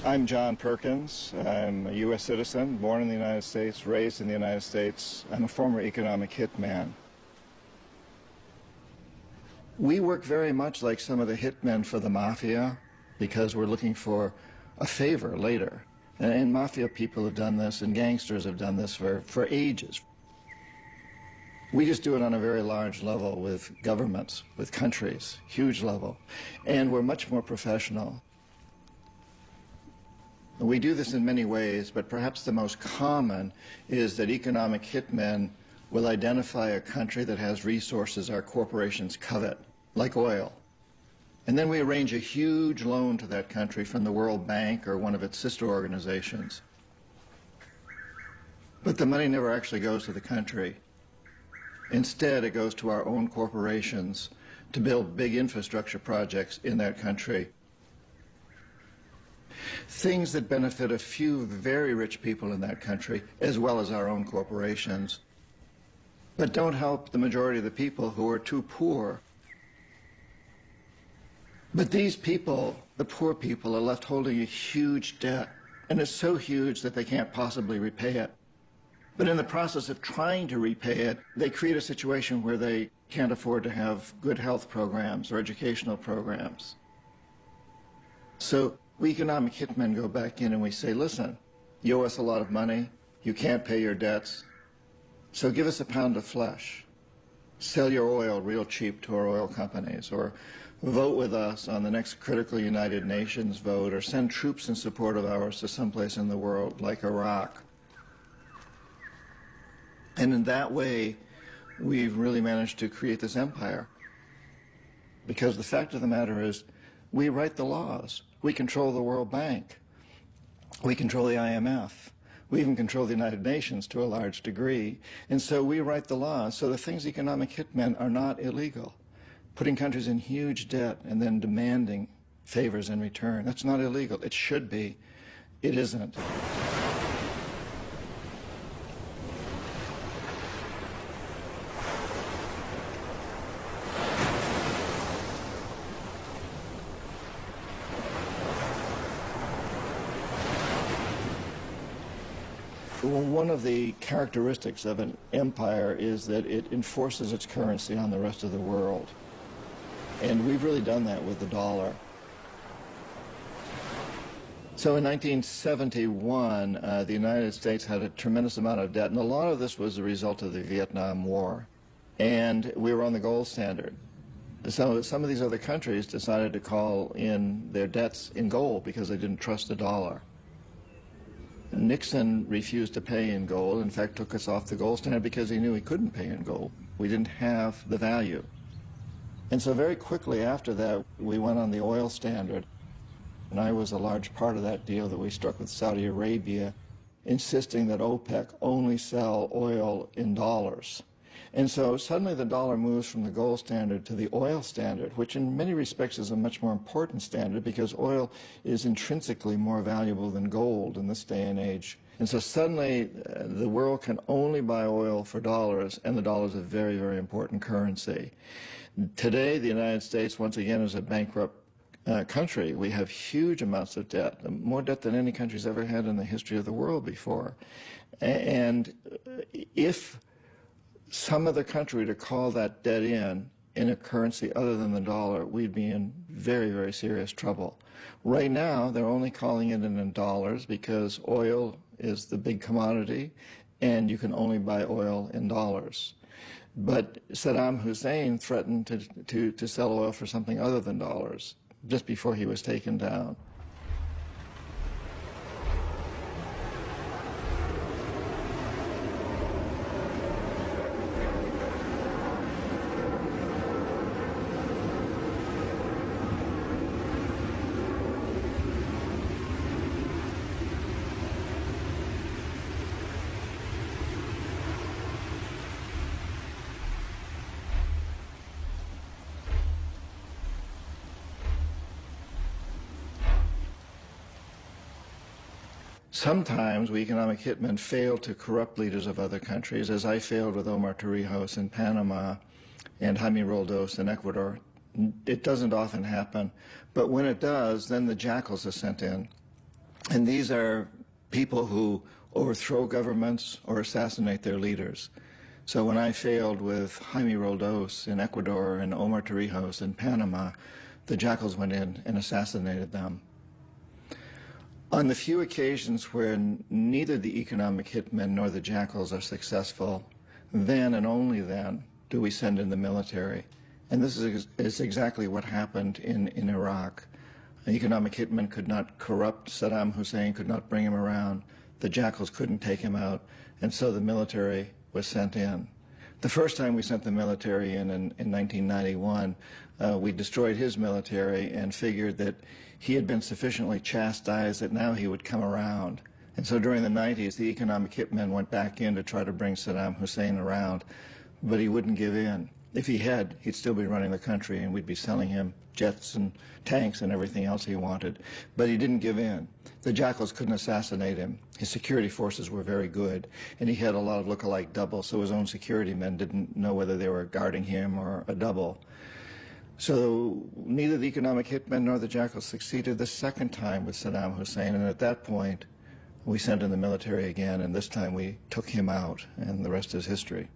I'm John Perkins. I'm a U.S. citizen, born in the United States, raised in the United States. I'm a former economic hitman. We work very much like some of the hitmen for the mafia because we're looking for a favor later. And mafia people have done this, and gangsters have done this for ages. We just do it on a very large level with governments, with countries, huge level. And we're much more professional. We do this in many ways, but perhaps the most common is that economic hitmen will identify a country that has resources our corporations covet, like oil. And then we arrange a huge loan to that country from the World Bank or one of its sister organizations. But the money never actually goes to the country. Instead, it goes to our own corporations to build big infrastructure projects in that country. Things that benefit a few very rich people in that country, as well as our own corporations, but don't help the majority of the people who are too poor. But these people, the poor people, are left holding a huge debt, and it's so huge that they can't possibly repay it. But in the process of trying to repay it, they create a situation where they can't afford to have good health programs or educational programs. So we economic hitmen go back in and we say, listen, you owe us a lot of money, you can't pay your debts, so give us a pound of flesh. Sell your oil real cheap to our oil companies, or vote with us on the next critical United Nations vote, or send troops in support of ours to someplace in the world, like Iraq. And in that way, we've really managed to create this empire. Because the fact of the matter is, we write the laws. We control the World Bank. We control the IMF. We even control the United Nations to a large degree. And so we write the laws. So the things economic hitmen are not illegal. Putting countries in huge debt and then demanding favors in return, that's not illegal. It should be. It isn't. Well, one of the characteristics of an empire is that it enforces its currency on the rest of the world. And we've really done that with the dollar. So in 1971, the United States had a tremendous amount of debt, and a lot of this was the result of the Vietnam War. And we were on the gold standard. So some of these other countries decided to call in their debts in gold because they didn't trust the dollar. Nixon refused to pay in gold, in fact took us off the gold standard because he knew he couldn't pay in gold. We didn't have the value. And so very quickly after that, we went on the oil standard. And I was a large part of that deal that we struck with Saudi Arabia, insisting that OPEC only sell oil in dollars. And so suddenly the dollar moves from the gold standard to the oil standard, which in many respects is a much more important standard because oil is intrinsically more valuable than gold in this day and age. And so suddenly the world can only buy oil for dollars, and the dollar is a very, very important currency. Today, the United States, once again, is a bankrupt country. We have huge amounts of debt, more debt than any country's ever had in the history of the world before. And if some other country to call that debt in a currency other than the dollar, we'd be in very, very serious trouble. Right now, they're only calling it in dollars because oil is the big commodity, and you can only buy oil in dollars. But Saddam Hussein threatened to sell oil for something other than dollars just before he was taken down. Sometimes we economic hitmen fail to corrupt leaders of other countries, as I failed with Omar Torrijos in Panama and Jaime Roldos in Ecuador. It doesn't often happen, but when it does, then the jackals are sent in. And these are people who overthrow governments or assassinate their leaders. So when I failed with Jaime Roldos in Ecuador and Omar Torrijos in Panama, the jackals went in and assassinated them. On the few occasions where neither the economic hitmen nor the jackals are successful, then and only then do we send in the military. And this is exactly what happened in Iraq. An economic hitman could not corrupt Saddam Hussein, could not bring him around. The jackals couldn't take him out, and so the military was sent in. The first time we sent the military in 1991, we destroyed his military and figured that he had been sufficiently chastised that now he would come around. And so during the 90s, the economic hitmen went back in to try to bring Saddam Hussein around, but he wouldn't give in. If he had, he'd still be running the country and we'd be selling him jets and tanks and everything else he wanted. But he didn't give in. The jackals couldn't assassinate him. His security forces were very good, and he had a lot of look-alike doubles, so his own security men didn't know whether they were guarding him or a double. So neither the economic hitmen nor the jackals succeeded the second time with Saddam Hussein, and at that point we sent in the military again, and this time we took him out, and the rest is history.